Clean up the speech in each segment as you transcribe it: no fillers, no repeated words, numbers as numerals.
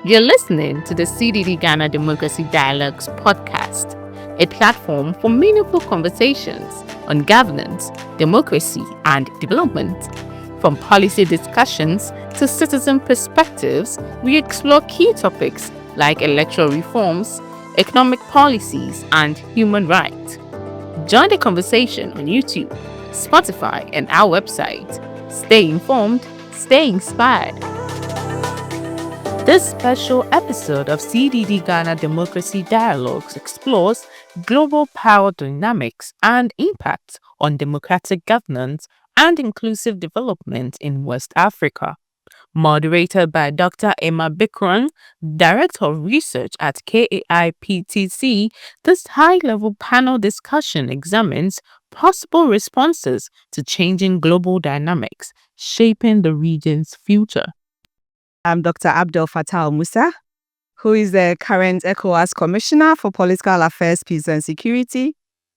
You're listening to the CDD-Ghana Democracy Dialogues podcast, a platform for meaningful conversations on governance, democracy, and development. From policy discussions to citizen perspectives, we explore key topics like electoral reforms, economic policies, and human rights. Join the conversation on YouTube, Spotify, and our website. Stay informed, stay inspired. This special episode of CDD Ghana Democracy Dialogues explores global power dynamics and impacts on democratic governance and inclusive development in West Africa. Moderated by Dr. Birikorang, Director of Research at KAIPTC, this high-level panel discussion examines possible responses to changing global dynamics shaping the region's future. I'm Dr. Abdel-Fatau Musah, who is the current ECOWAS Commissioner for Political Affairs, Peace and Security.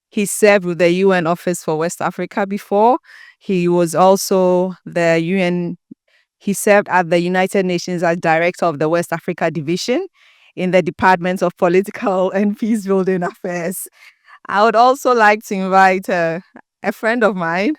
He served with the UN Office for West Africa before. He was also he served at the United Nations as Director of the West Africa Division in the Department of Political and Peace Building Affairs. I would also like to invite a friend of mine,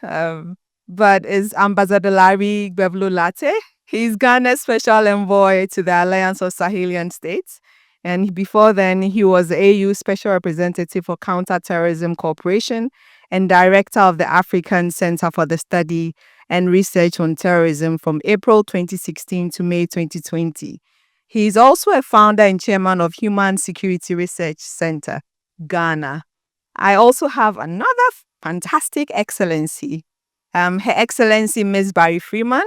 but is Ambassador Gbevelo Lartey. He's Ghana's Special Envoy to the Alliance of Sahelian States. And before then, he was the AU Special Representative for Counterterrorism Cooperation and Director of the African Center for the Study and Research on Terrorism from April 2016 to May 2020. He is also a founder and chairman of Human Security Research Center, Ghana. I also have another fantastic excellency, Her Excellency Ms. Barrie Freeman,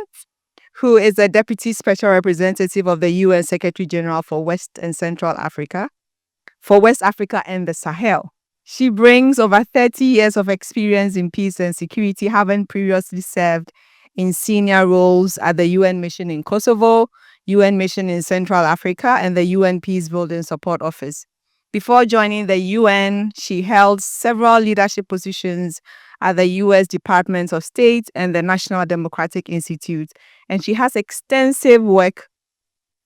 who is the Deputy Special Representative of the UN Secretary General for West and Central Africa, for West Africa and the Sahel. She brings over 30 years of experience in peace and security, having previously served in senior roles at the UN Mission in Kosovo, UN Mission in Central Africa, and the UN Peace Building Support Office. Before joining the UN, she held several leadership positions at the U.S. Department of State and the National Democratic Institute, and she has extensive work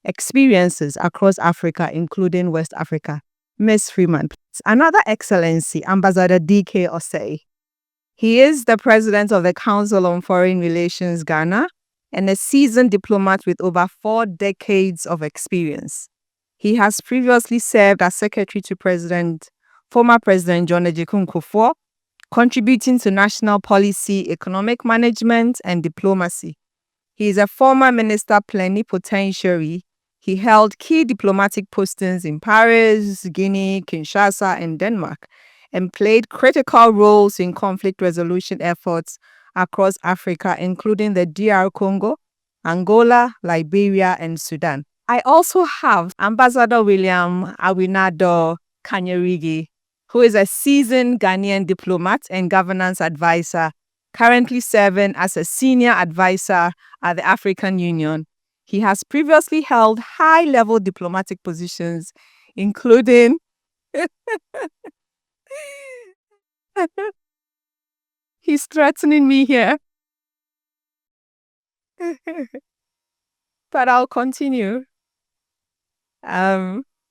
experiences across Africa, including West Africa. Ms. Freeman. Another excellency, Ambassador D.K Osei. He is the president of the Council on Foreign Relations Ghana and a seasoned diplomat with over 4 decades of experience. He has previously served as secretary to former President John Ejikun Kufuor, contributing to national policy, economic management, and diplomacy. He is a former minister plenipotentiary. He held key diplomatic postings in Paris, Guinea, Kinshasa, and Denmark, and played critical roles in conflict resolution efforts across Africa, including the DR Congo, Angola, Liberia, and Sudan. I also have Ambassador William Awinado Kanyirige, who is a seasoned Ghanaian diplomat and governance advisor, currently serving as a senior advisor at the African Union. He has previously held high-level diplomatic positions, including He's threatening me here. But I'll continue.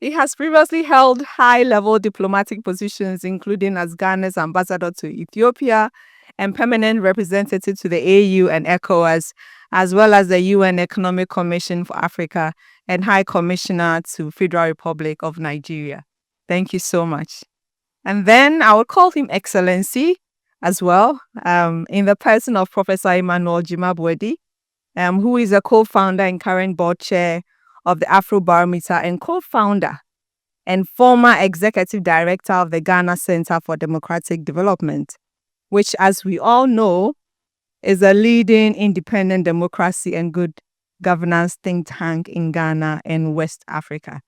He has previously held high-level diplomatic positions, including as Ghana's ambassador to Ethiopia and permanent representative to the AU and ECOWAS, as well as the UN Economic Commission for Africa and High Commissioner to Federal Republic of Nigeria. Thank you so much. And then I would call him Excellency as well, in the person of Professor Emmanuel Gyimah Boadi, who is a co-founder and current board chair of the Afrobarometer and co-founder and former executive director of the Ghana Center for Democratic Development, which, as we all know, is a leading independent democracy and good governance think tank in Ghana and West Africa.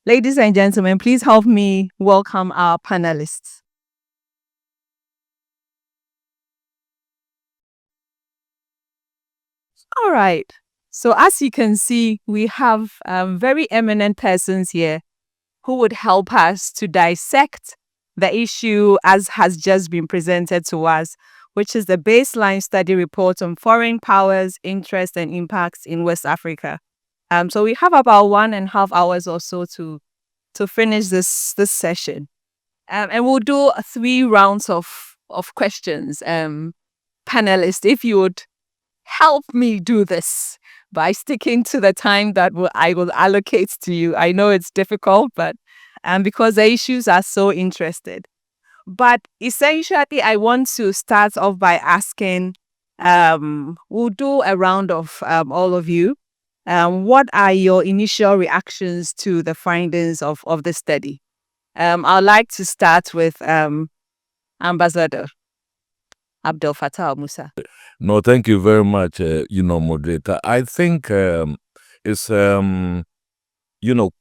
Ladies and gentlemen, please help me welcome our panelists. All right. So as you can see, we have very eminent persons here who would help us to dissect the issue as has just been presented to us, which is the baseline study report on foreign powers, interests, and impacts in West Africa. So we have about 1.5 hours or so to finish this session. And we'll do 3 rounds of questions. Panelists, if you would help me do this by sticking to the time that I will allocate to you. I know it's difficult, but because the issues are so interested. But essentially, I want to start off by asking, we'll do a round of all of you. What are your initial reactions to the findings of the study? I'd like to start with Ambassador Abdel-Fatau Musah. No, thank you very much, moderator. I think it's,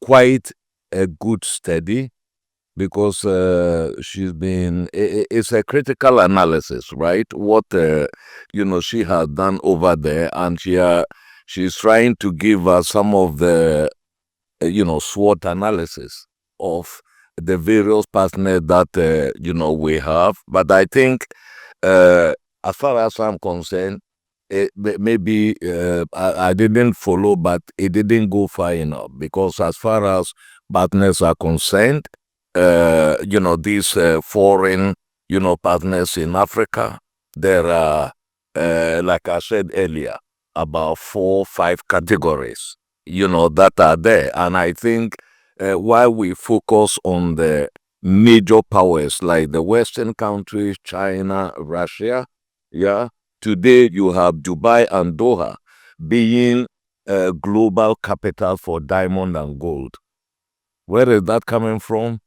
quite a good study because it's a critical analysis, right? What, she has done over there, and she's trying to give us some of the, SWOT analysis of the various partners that, we have. But I think, as far as I'm concerned, maybe I didn't follow, but it didn't go far enough because as far as partners are concerned, these foreign, partners in Africa, there are, like I said earlier, about 4-5 categories, that are there. And I think while we focus on the major powers like the Western countries, China, Russia, today you have Dubai and Doha being a global capital for diamond and gold. Where is that coming from?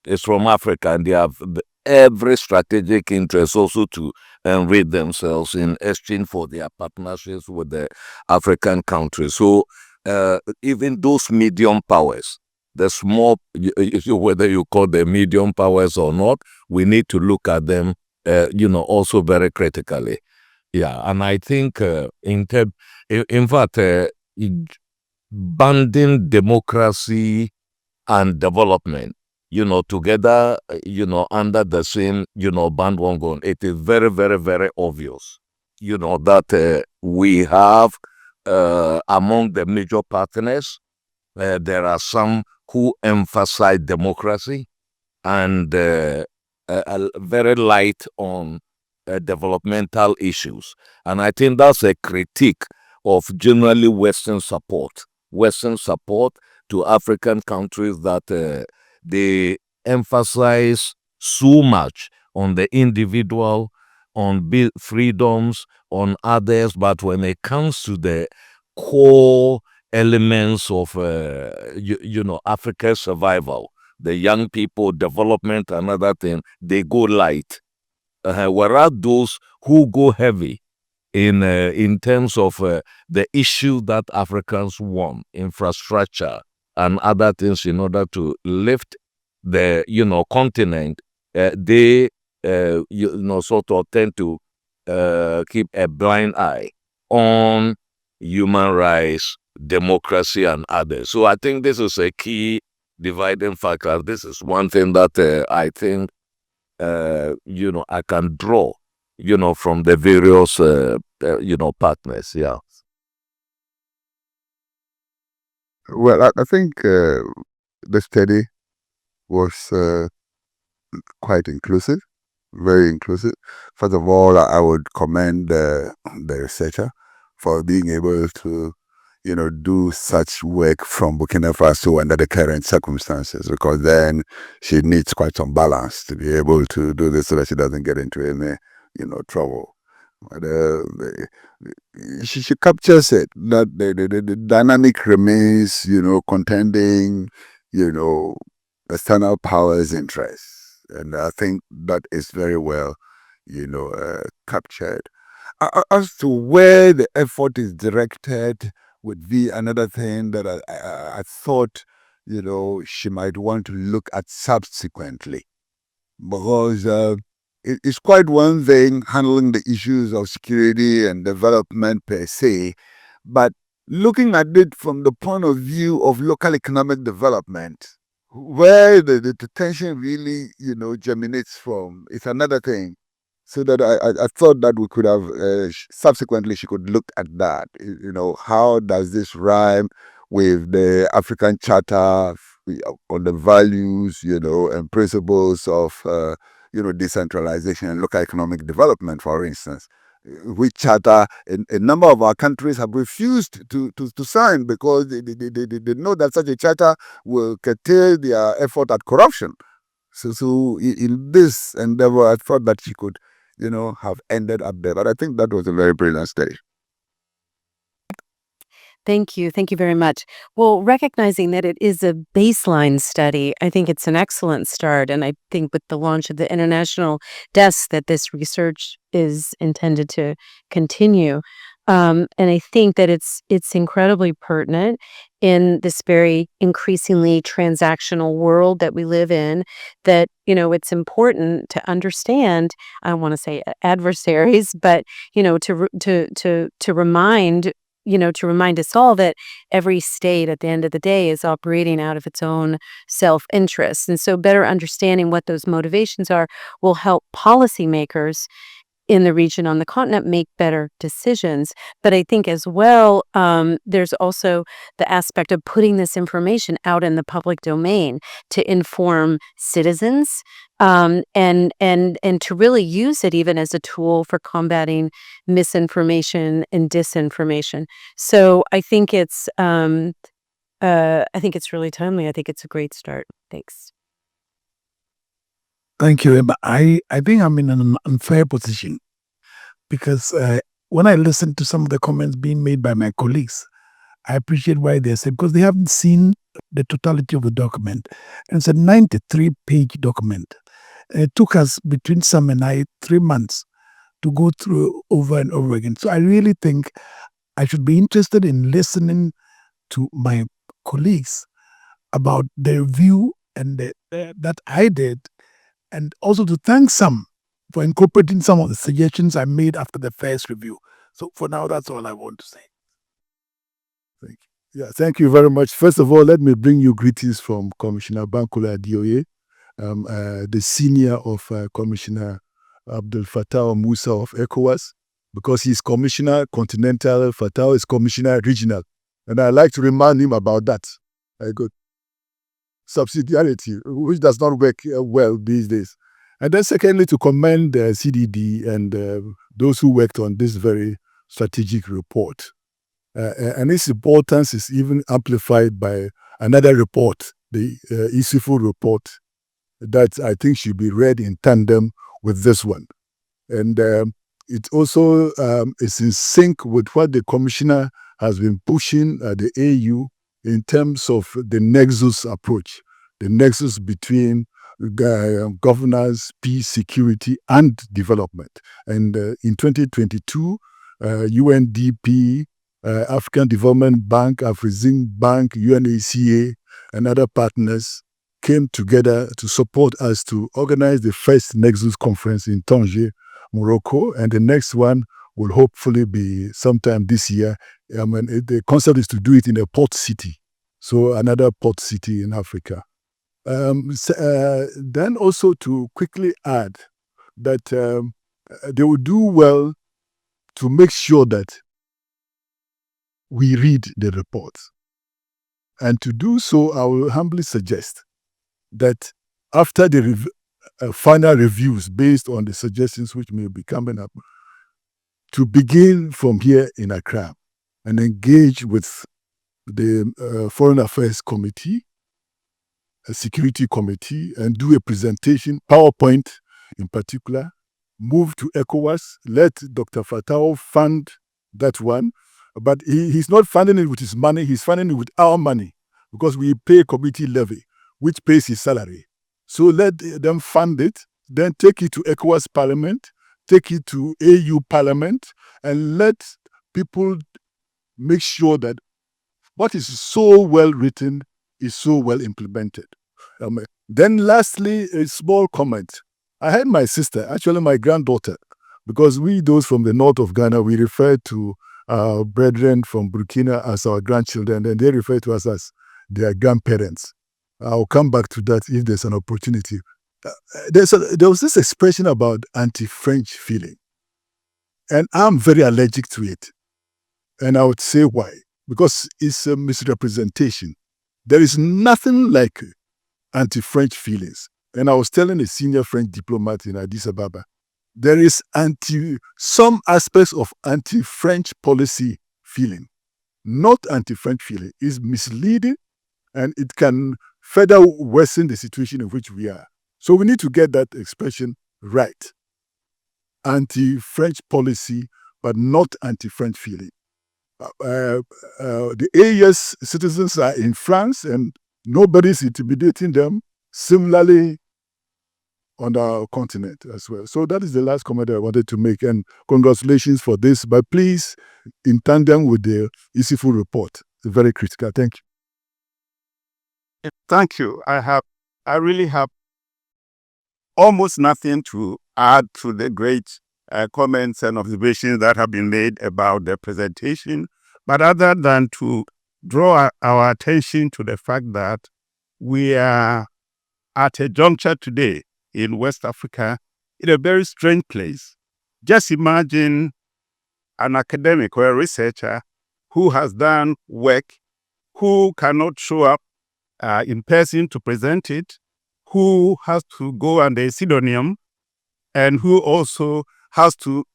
It's from Africa, and they have every strategic interest also to enrich themselves in exchange for their partnerships with the African countries. So even those medium powers, the small, whether you call them medium powers or not, we need to look at them, also very critically. Yeah, and I think in fact, banding democracy and development, together, under the same, bandwagon, it is very, very, very obvious, that we have among the major partners, there are some who emphasize democracy and very light on developmental issues. And I think that's a critique of generally Western support to African countries, that they emphasize so much on the individual, on freedoms, on others, but when it comes to the core elements of, Africa's survival, the young people development and other thing, they go light. Whereas those who go heavy in terms of the issue that Africans want, infrastructure and other things in order to lift the continent, they sort of tend to keep a blind eye on human rights, democracy, and others. So I think this is a key dividing factor. This is one thing that I think I can draw from the various partners. Yeah. Well, I think the study was quite inclusive, very inclusive. First of all, I would commend the researcher for being able to, do such work from Burkina Faso under the current circumstances, because then she needs quite some balance to be able to do this so that she doesn't get into any, trouble. But, she captures it, that the dynamic remains, contending, external powers' interests. And I think that is very well, captured. As to where the effort is directed would be another thing that I thought, she might want to look at subsequently. Because it's quite one thing handling the issues of security and development per se, but looking at it from the point of view of local economic development, where the tension really, germinates from, it's another thing. So that I thought that we could have, subsequently she could look at that. How does this rhyme with the African Charter on the values, and principles of, decentralization and local economic development, for instance, which charter a number of our countries have refused to sign because they know that such a charter will curtail their effort at corruption. So in this endeavor, I thought that she could, have ended up there. But I think that was a very brilliant study. Thank you. Thank you very much. Well, recognizing that it is a baseline study, I think it's an excellent start. And I think with the launch of the international desk that this research is intended to continue. And I think that it's incredibly pertinent in this very increasingly transactional world that we live in, that, it's important to understand, I don't want to say adversaries, but, to remind us all that every state at the end of the day is operating out of its own self-interest. And so better understanding what those motivations are will help policymakers in the region, on the continent, make better decisions. But I think as well, there's also the aspect of putting this information out in the public domain to inform citizens, and to really use it even as a tool for combating misinformation and disinformation. So I think it's really timely. I think it's a great start. Thanks. Thank you, Emma. I think I'm in an unfair position because when I listen to some of the comments being made by my colleagues, I appreciate why they say, because they haven't seen the totality of the document. And it's a 93-page document. It took us, between Sam and I, 3 months to go through over and over again. So I really think I should be interested in listening to my colleagues about their view and that I did, and also to thank Sam for incorporating some of the suggestions I made after the first review. So for now, that's all I want to say. Thank you. Yeah, thank you very much. First of all, let me bring you greetings from Commissioner Bankole Adeoye, the senior of Commissioner Abdel-Fatau Musah of ECOWAS, because he's Commissioner Continental, Fatau is Commissioner Regional. And I like to remind him about that. Very good. Subsidiarity, which does not work well these days. And then secondly, to commend the CDD and those who worked on this very strategic report. And its importance is even amplified by another report, the Isufu report, that I think should be read in tandem with this one. And it also is in sync with what the Commissioner has been pushing the AU in terms of the nexus approach, the nexus between governance, peace, security, and development. And in 2022, UNDP, African Development Bank, Afrexim Bank, UNACA, and other partners came together to support us to organize the first Nexus conference in Tanger, Morocco, and the next one will hopefully be sometime this year. The concept is to do it in a port city, so another port city in Africa. Then also to quickly add that they will do well to make sure that we read the reports. And to do so, I will humbly suggest that after the final reviews based on the suggestions which may be coming up, to begin from here in Accra and engage with the Foreign Affairs Committee, a Security Committee, and do a presentation, PowerPoint in particular, move to ECOWAS, let Dr. Fatau fund that one, but he's not funding it with his money, he's funding it with our money, because we pay committee levy, which pays his salary. So let them fund it, then take it to ECOWAS Parliament, take it to AU Parliament, and let people make sure that what is so well written is so well implemented. Then lastly, a small comment. I had my sister, actually my granddaughter, because we, those from the north of Ghana, we refer to our brethren from Burkina as our grandchildren, and they refer to us as their grandparents. I'll come back to that if there's an opportunity. there was this expression about anti-French feeling, and I'm very allergic to it. And I would say why. Because it's a misrepresentation. There is nothing like anti-French feelings. And I was telling a senior French diplomat in Addis Ababa, there is some aspects of anti-French policy feeling, not anti-French feeling. It's misleading, and it can further worsen the situation in which we are. So we need to get that expression right. Anti-French policy, but not anti-French feeling. The AES citizens are in France, and nobody's intimidating them. Similarly, on our continent as well. So that is the last comment I wanted to make, and congratulations for this. But please, in tandem with the Isifo report, it's very critical. Thank you. Thank you. I really have almost nothing to add to the great comments and observations that have been made about the presentation, but other than to draw our attention to the fact that we are at a juncture today in West Africa in a very strange place. Just imagine an academic or a researcher who has done work, who cannot show up in person to present it, who has to go under a pseudonym, and who also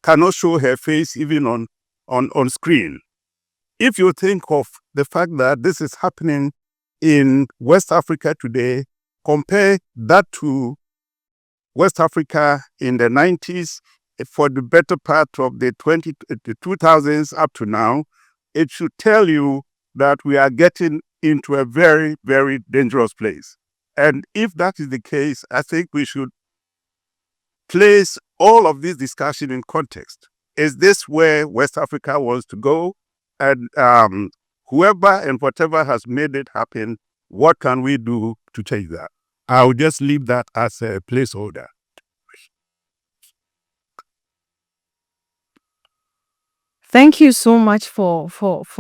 cannot show her face even on screen. If you think of the fact that this is happening in West Africa today, compare that to West Africa in the 90s, for the better part of the 2000s up to now, it should tell you that we are getting into a very, very dangerous place. And if that is the case, I think we should place all of this discussion in context. Is this where West Africa wants to go? And whoever and whatever has made it happen, what can we do to change that? I'll just leave that as a placeholder. Thank you so much for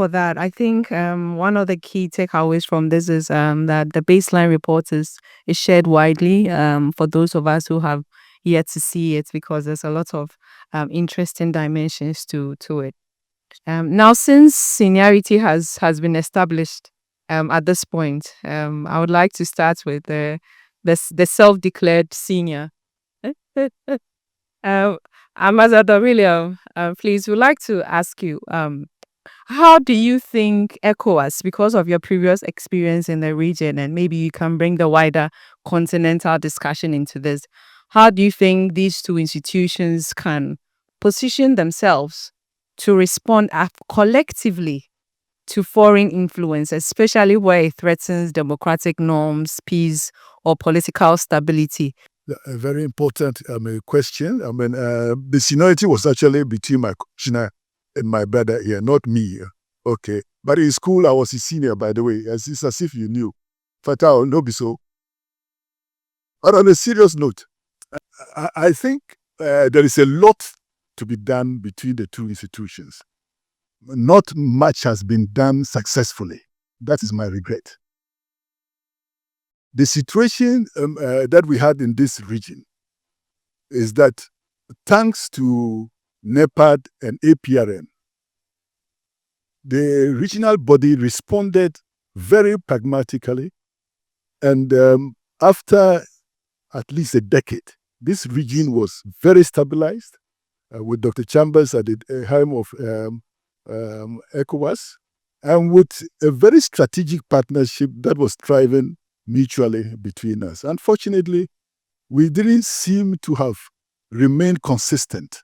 that. I think one of the key takeaways from this is that the baseline report is shared widely for those of us who have yet to see it, because there's a lot of interesting dimensions to it. Now, since seniority has been established at this point, I would like to start with the self-declared senior. Ambassador William, please, we'd like to ask you, how do you think ECOWAS, because of your previous experience in the region, and maybe you can bring the wider continental discussion into this, how do you think these two institutions can position themselves to respond collectively to foreign influence, especially where it threatens democratic norms, peace, or political stability? A very important question. The seniority was actually between my commissioner and my brother here, not me. Okay. But in school, I was a senior, by the way. It's as if you knew. Fatau, no be so. But on a serious note, I think there is a lot to be done between the two institutions. Not much has been done successfully. That is my regret. The situation that we had in this region is that thanks to NEPAD and APRN, the regional body responded very pragmatically, and after at least a decade, this region was very stabilized with Dr. Chambers at the helm of ECOWAS, and with a very strategic partnership that was thriving mutually between us. Unfortunately, we didn't seem to have remained consistent.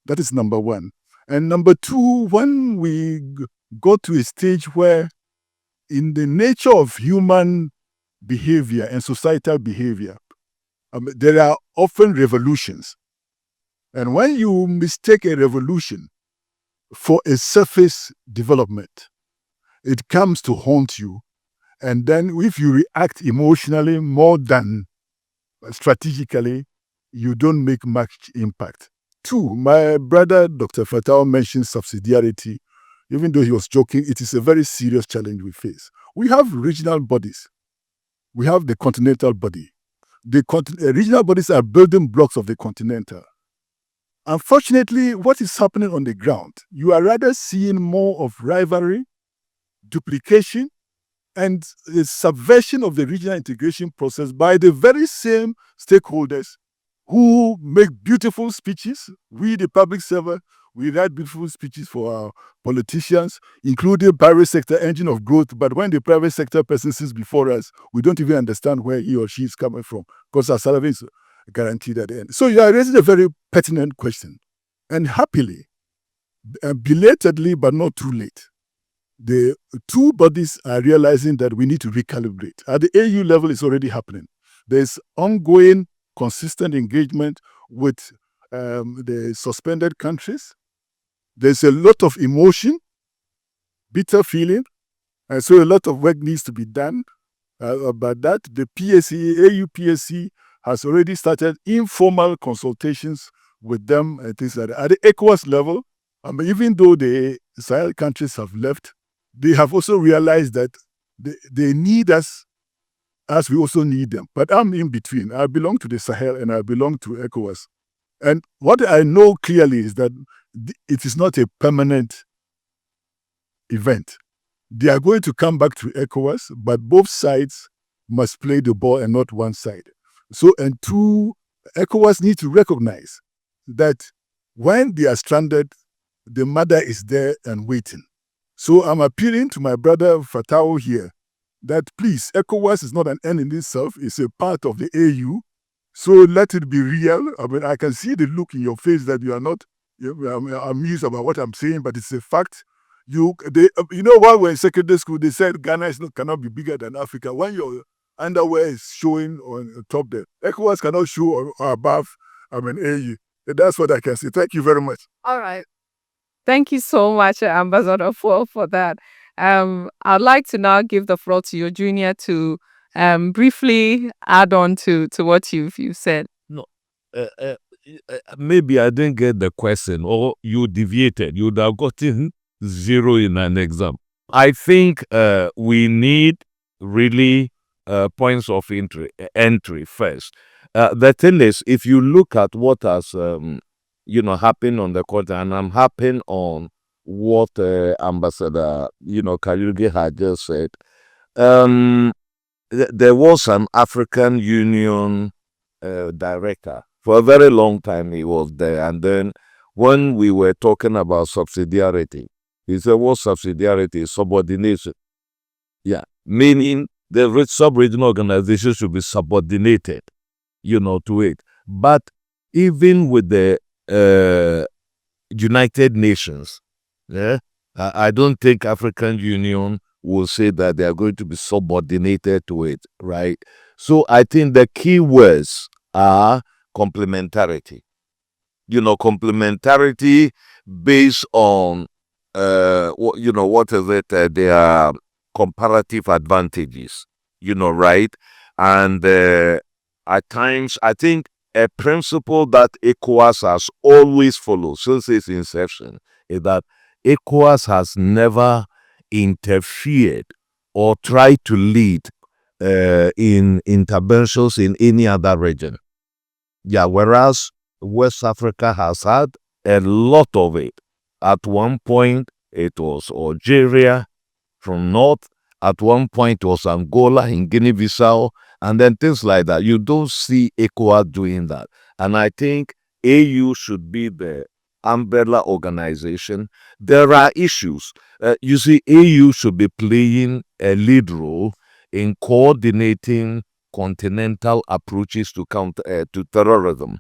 That is number one. And number two, when we got to a stage where, in the nature of human behavior and societal behavior, there are often revolutions. And when you mistake a revolution for a surface development, it comes to haunt you. And then if you react emotionally more than strategically, you don't make much impact. Two, my brother, Dr. Fatau, mentioned subsidiarity. Even though he was joking, it is a very serious challenge we face. We have regional bodies. We have the continental body. the regional bodies are building blocks of the continental. Unfortunately, what is happening on the ground, you are rather seeing more of rivalry, duplication, and the subversion of the regional integration process by the very same stakeholders who make beautiful speeches. We, the public servant, we write beautiful speeches for our politicians, including private sector engine of growth. But when the private sector person sits before us, we don't even understand where he or she is coming from because our salary is guaranteed at the end. So you are raising a very pertinent question. And happily, belatedly, but not too late, the two bodies are realizing that we need to recalibrate. At the AU level, it's already happening. There's ongoing, consistent engagement with the suspended countries. There's a lot of emotion, bitter feeling, and so a lot of work needs to be done about that. The PSC, AU PSC, has already started informal consultations with them and things like that. At the ECOWAS level, even though the Sahel countries have left, they have also realized that they need us as we also need them. But I'm in between. I belong to the Sahel and I belong to ECOWAS. And what I know clearly is that it is not a permanent event. They are going to come back to ECOWAS, but both sides must play the ball and not one side. So, and two, ECOWAS need to recognize that when they are stranded, the mother is there and waiting. So I'm appealing to my brother Fatau here that please, ECOWAS is not an end in itself, it's a part of the AU. So let it be real. I mean, I can see the look in your face that you are not amused about what I'm saying, but it's a fact. You know, while we're in secondary school, they said Ghana cannot be bigger than Africa. When your underwear is showing on top there, ECOWAS cannot show or above, AU. That's what I can say. Thank you very much. All right. Thank you so much, Ambassador, for that. I'd like to now give the floor to your junior to briefly add on to what you've said. No, maybe I didn't get the question, or you deviated. You would have gotten 0 in an exam. I think we need really points of entry first. The thing is, if you look at what has happened on the continent, and I'm happy on what Ambassador Kanyirige had just said. There was an African Union director. For a very long time he was there. And then when we were talking about subsidiarity, he said, what subsidiarity is? Subordination. Yeah, meaning the sub-regional organization should be subordinated, to it. But even with the United Nations, I don't think African Union will say that they are going to be subordinated to it, right? So I think the key words are complementarity. Complementarity based on what is it? Their comparative advantages, right? And at times, I think a principle that ECOWAS has always followed since its inception is that ECOWAS has never interfered or tried to lead in interventions in any other region. Yeah, whereas West Africa has had a lot of it. At one point, it was Algeria from north. At one point, it was Angola in Guinea-Bissau, and then things like that. You don't see ECOWAS doing that. And I think AU should be the umbrella organization. There are issues. You see, AU should be playing a lead role in coordinating continental approaches to terrorism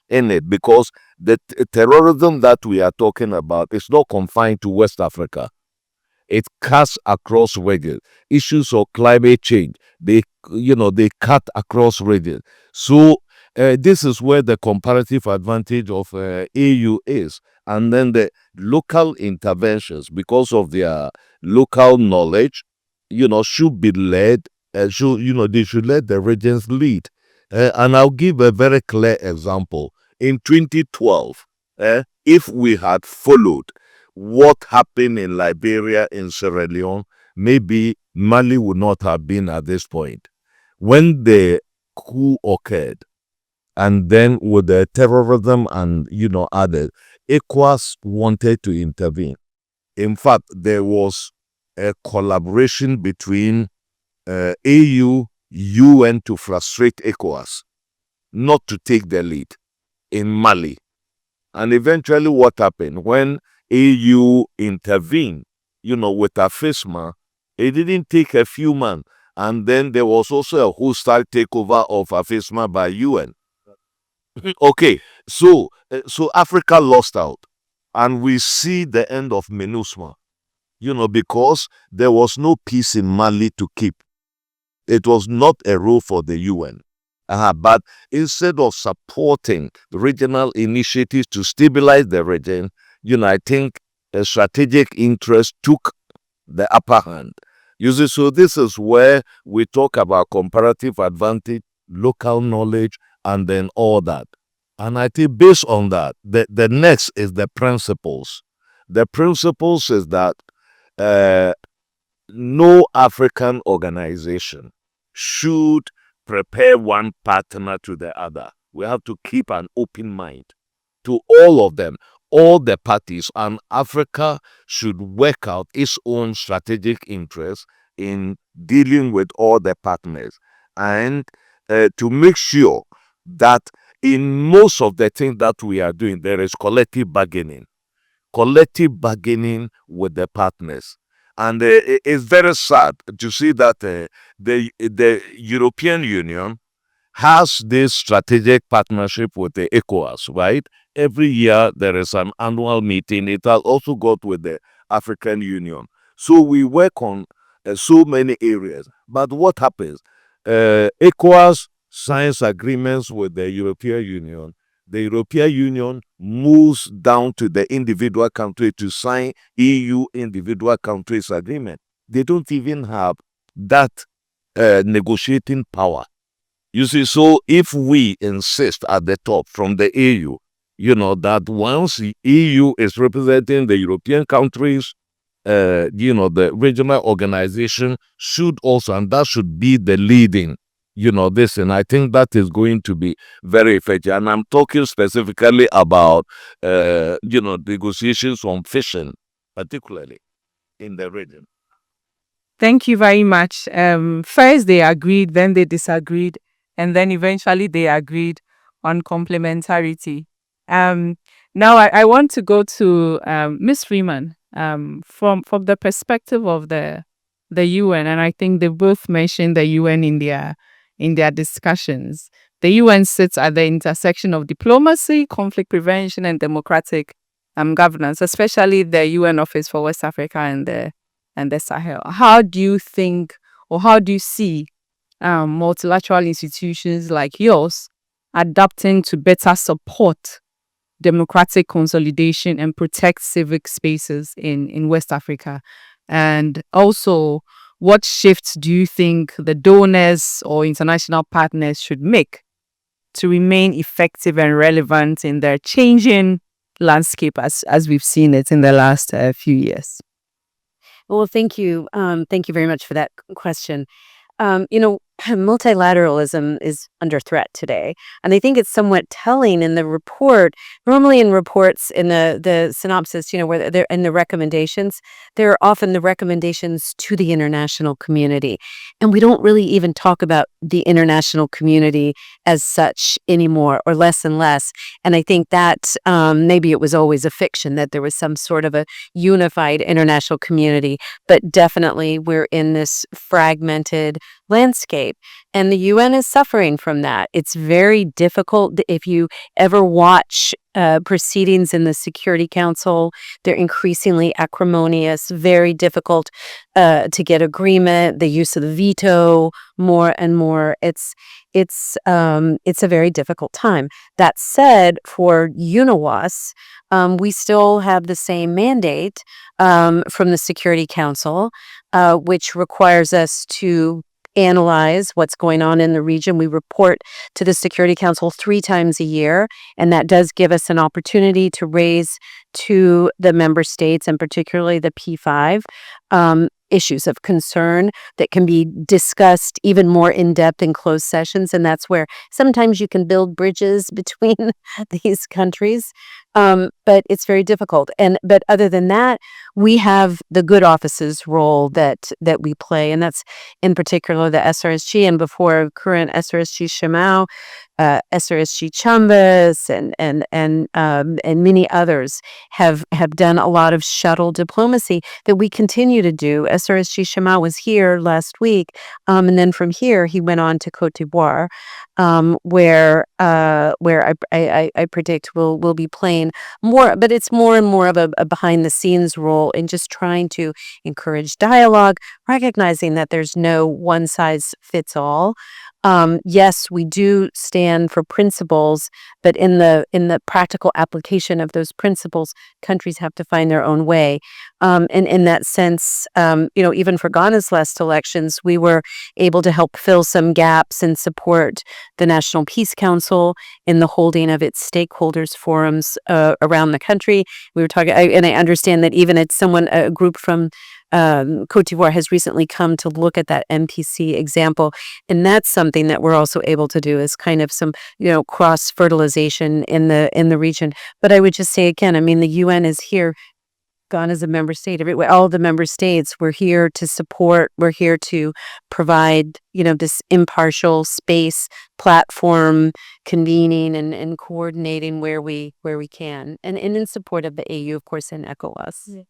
in it, because the terrorism that we are talking about is not confined to West Africa. It cuts across regions. Issues of climate change, they cut across regions. So this is where the comparative advantage of AU is. And then the local interventions, because of their local knowledge, should be led. They should let the regions lead. And I'll give a very clear example. In 2012, if we had followed what happened in Liberia, in Sierra Leone, maybe Mali would not have been at this point. When the coup occurred, and then with the terrorism and, others, ECOWAS wanted to intervene. In fact, there was a collaboration between AU, UN to frustrate ECOWAS not to take the lead in Mali. And eventually what happened when AU intervened, with AFISMA, it didn't take a few months. And then there was also a hostile takeover of AFISMA by UN. Okay, so Africa lost out. And we see the end of MINUSMA, because there was no peace in Mali to keep. It was not a role for the UN. But instead of supporting regional initiatives to stabilize the region, I think a strategic interest took the upper hand. You see, so this is where we talk about comparative advantage, local knowledge, and then all that. And I think based on that, the next is the principles. The principles is that no African organization should prepare one partner to the other. We have to keep an open mind to all of them, all the parties, and Africa should work out its own strategic interests in dealing with all the partners, and to make sure that in most of the things that we are doing, there is collective bargaining with the partners. And it's very sad to see that the European Union has this strategic partnership with the ECOWAS, right? Every year there is an annual meeting. It has also got with the African Union. So we work on so many areas. But what happens? ECOWAS signs agreements with the European Union. The European Union moves down to the individual country to sign EU individual countries agreement. They don't even have that negotiating power. You see, so if we insist at the top from the EU, that once the EU is representing the European countries, the regional organization should also, and that should be the leading, this, and I think that is going to be very effective. And I'm talking specifically about, negotiations on fishing, particularly in the region. Thank you very much. First they agreed, then they disagreed, and then eventually they agreed on complementarity. Now I want to go to Ms. Freeman. From the perspective of the UN, and I think they both mentioned the UN in their discussions. The UN sits at the intersection of diplomacy, conflict prevention, and democratic governance, especially the UN Office for West Africa and the Sahel. How do you think, or how do you see multilateral institutions like yours adapting to better support democratic consolidation and protect civic spaces in West Africa? And also, what shifts do you think the donors or international partners should make to remain effective and relevant in their changing landscape as we've seen it in the last few years? Well, thank you. Thank you very much for that question. Multilateralism is under threat today. And I think it's somewhat telling in the report. Normally in reports, in the synopsis, where they're in the recommendations, there are often the recommendations to the international community. And we don't really even talk about the international community as such anymore, or less and less. And I think that maybe it was always a fiction that there was some sort of a unified international community, but definitely we're in this fragmented landscape, and the UN is suffering from that. It's very difficult. If you ever watch proceedings in the Security Council, they're increasingly acrimonious, very difficult to get agreement, the use of the veto more and more. It's a very difficult time. That said, for UNOWAS, we still have the same mandate from the Security Council, which requires us to analyze what's going on in the region. We report to the Security Council 3 times a year, and that does give us an opportunity to raise to the member states, and particularly the P5, issues of concern that can be discussed even more in depth in closed sessions. And that's where sometimes you can build bridges between these countries. But it's very difficult. But other than that, we have the good offices role that we play. And that's in particular the SRSG, and before current SRSG Shemau, SRSG Chambers, and many others have done a lot of shuttle diplomacy that we continue to do. SRSG Shemau was here last week, and then from here he went on to Cote d'Ivoire, where I predict we'll be playing more, but it's more and more of a behind the scenes role in just trying to encourage dialogue, recognizing that there's no one size fits all. Yes, we do stand for principles, but in the practical application of those principles, countries have to find their own way. And in that sense, even for Ghana's last elections, we were able to help fill some gaps and support the National Peace Council in the holding of its stakeholders forums around the country. We were talking, and I understand that even a group from Cote d'Ivoire has recently come to look at that MPC example, and that's something that we're also able to do is kind of some cross fertilization in the region. But I would just say again, I mean, the UN is here. Ghana's a member state. All the member states, we're here to support. We're here to provide this impartial space, platform, convening and coordinating where we can, and in support of the AU, of course, and ECOWAS. Yeah.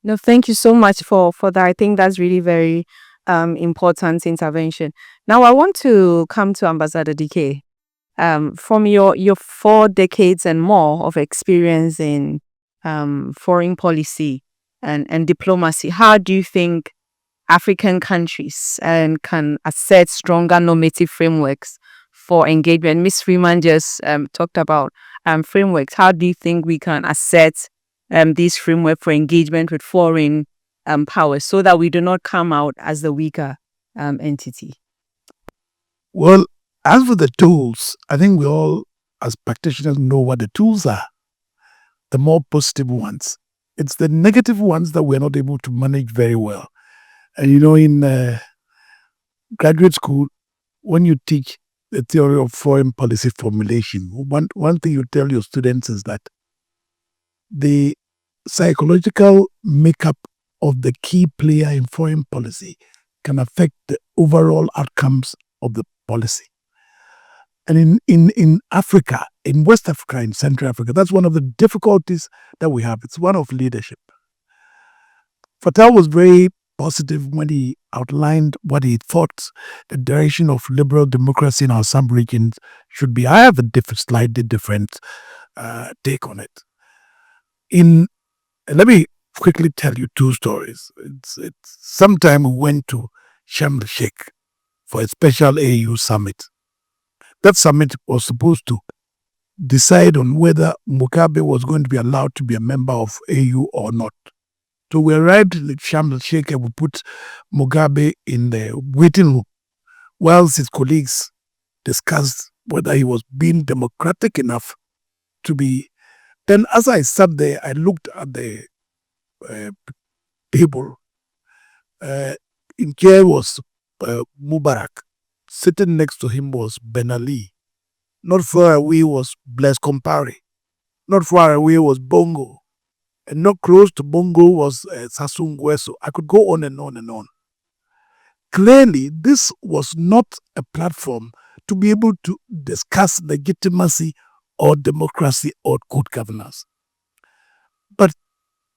No, thank you so much for that. I think that's really very important intervention. Now, I want to come to Ambassador DK. From your 4 decades and more of experience in foreign policy and diplomacy, how do you think African countries can assert stronger normative frameworks for engagement? Ms. Freeman just talked about frameworks. How do you think we can assert this framework for engagement with foreign powers so that we do not come out as the weaker entity? Well, as for the tools, I think we all, as practitioners, know what the tools are. The more positive ones. It's the negative ones that we're not able to manage very well. And in graduate school, when you teach the theory of foreign policy formulation, one thing you tell your students is that the psychological makeup of the key player in foreign policy can affect the overall outcomes of the policy. And in Africa, in West Africa, in Central Africa, that's one of the difficulties that we have. It's one of leadership. Fatau was very positive when he outlined what he thought the direction of liberal democracy in our sub-regions should be. I have a slightly different take on it. Let me quickly tell you 2 stories. It's sometime we went to Sharm el-Sheikh for a special AU summit. That summit was supposed to decide on whether Mugabe was going to be allowed to be a member of AU or not. So we arrived at Sharm el-Sheikh and we put Mugabe in the waiting room whilst his colleagues discussed whether he was being democratic enough to be. Then as I sat there, I looked at the table. In chair was Mubarak. Sitting next to him was Ben Ali. Not far away was Blaise Compaoré. Not far away was Bongo. And not close to Bongo was Sassou Nguesso. I could go on and on and on. Clearly, this was not a platform to be able to discuss legitimacy or democracy or good governance. But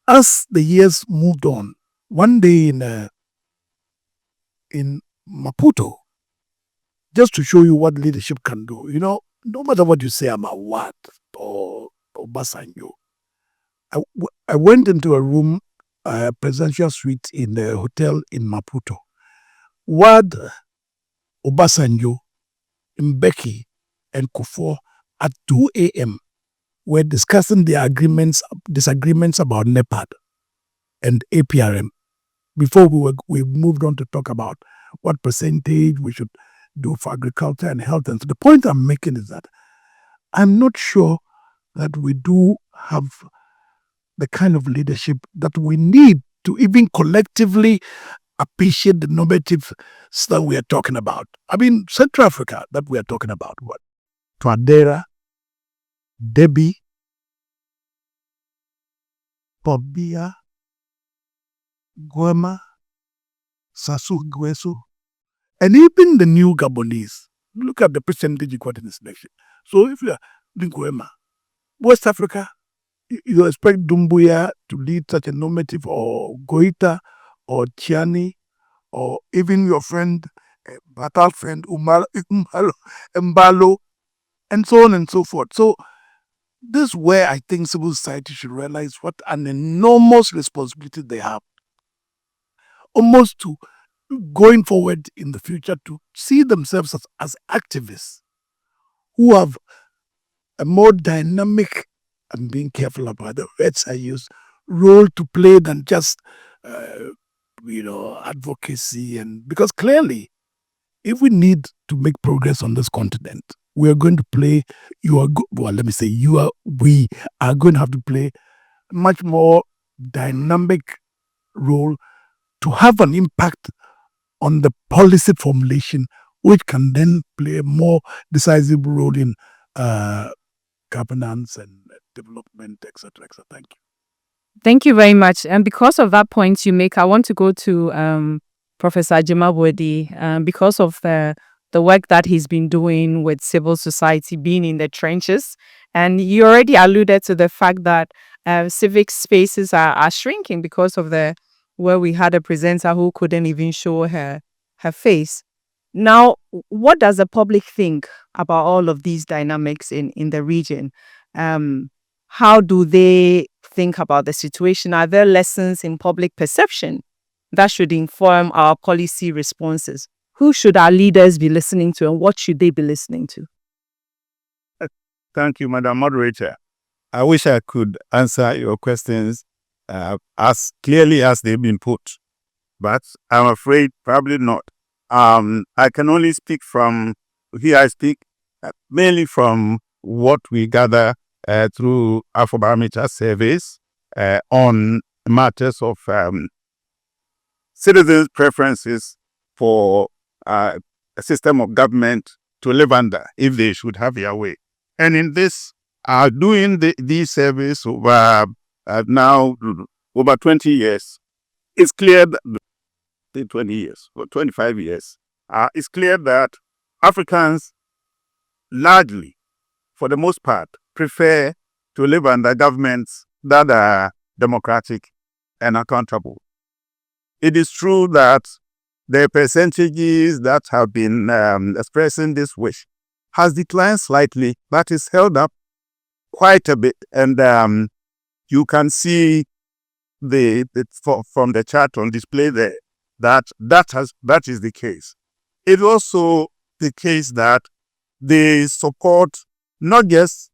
as the years moved on, one day in Maputo, just to show you what leadership can do, no matter what you say about Wad or Obasanjo, I went into a room, a presidential suite in the hotel in Maputo. Wad, Obasanjo, Mbeki, and Kufuor at 2 a.m. were discussing their disagreements about NEPAD and APRM before we moved on to talk about what percentage we should do for agriculture and health. And so the point I'm making is that I'm not sure that we do have the kind of leadership that we need to even collectively appreciate the normative stuff we are talking about. I mean, Central Africa that we are talking about. What? Twadera, Debbie, Pobia, Gyimah, Sasu Gwesu, and even the new Gabonese. Look at the percentage you got in this election. So if you are doing Gyimah, West Africa, you expect Dumbuya to lead such a normative, or Goita, or Chiani, or even your friend, Batal friend, Mbalo, and so on and so forth. So this is where I think civil society should realize what an enormous responsibility they have, almost to going forward in the future, to see themselves as activists who have a more dynamic, I'm being careful about the words I use, role to play than just, advocacy. And because clearly, if we need to make progress on this continent, we are going to play, we are going to have to play a much more dynamic role to have an impact on the policy formulation, which can then play a more decisive role in governance and development, etc., etc. Thank you. Thank you very much. And because of that point you make, I want to go to Professor Gyimah Boadi, because of the work that he's been doing with civil society, being in the trenches. And you already alluded to the fact that civic spaces are shrinking because of where we had a presenter who couldn't even show her face. Now, what does the public think about all of these dynamics in the region? How do they think about the situation? Are there lessons in public perception that should inform our policy responses? Who should our leaders be listening to, and what should they be listening to? Thank you, Madam Moderator. I wish I could answer your questions as clearly as they've been put, but I'm afraid probably not. I can only speak from, here I speak mainly from what we gather through Afrobarometer surveys on matters of citizens' preferences for a system of government to live under if they should have their way. And in this, doing these surveys over now over 20 years, it's clear that 20 years or 25 years, it's clear that Africans largely, for the most part, prefer to live under governments that are democratic and accountable. It is true that the percentages that have been expressing this wish has declined slightly, but is held up quite a bit. And you can see from the chart on display there that is the case. It's also the case that they support not just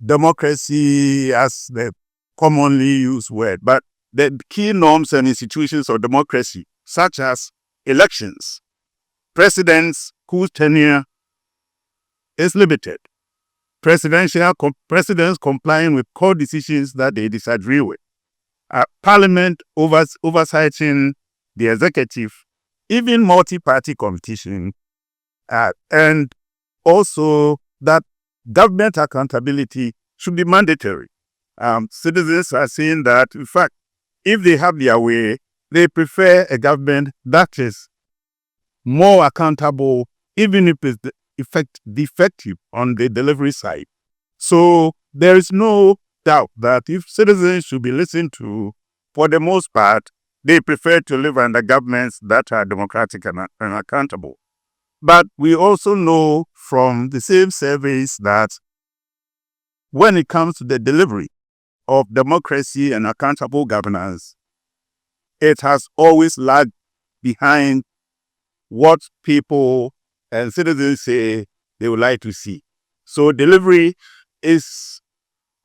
democracy as the commonly used word, but the key norms and institutions of democracy, such as elections, presidents whose tenure is limited, presidents complying with core decisions that they disagree with, parliament oversighting the executive, even multi-party competition, and also that government accountability should be mandatory. Citizens are saying that, in fact, if they have their way, they prefer a government that is more accountable, even if it's defective on the delivery side. So there is no doubt that if citizens should be listened to, for the most part, they prefer to live under governments that are democratic and accountable. But we also know from the same surveys that when it comes to the delivery of democracy and accountable governance, it has always lagged behind what people and citizens say they would like to see. So delivery is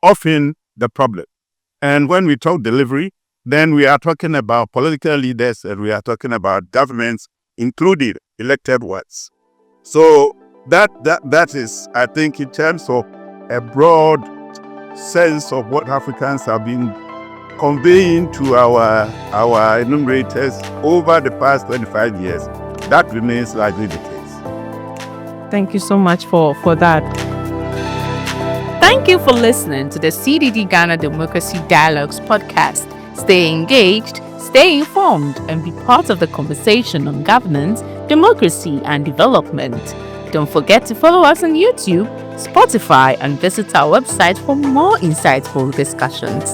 often the problem. And when we talk delivery, then we are talking about political leaders and we are talking about governments, including elected ones. So that is, I think, in terms of a broad sense of what Africans have been conveying to our enumerators over the past 25 years, that remains largely the case. Thank you so much for that. Thank you for listening to the CDD-Ghana Democracy Dialogues podcast. Stay engaged, stay informed, and be part of the conversation on governance, democracy, and development. Don't forget to follow us on YouTube, Spotify, and visit our website for more insightful discussions.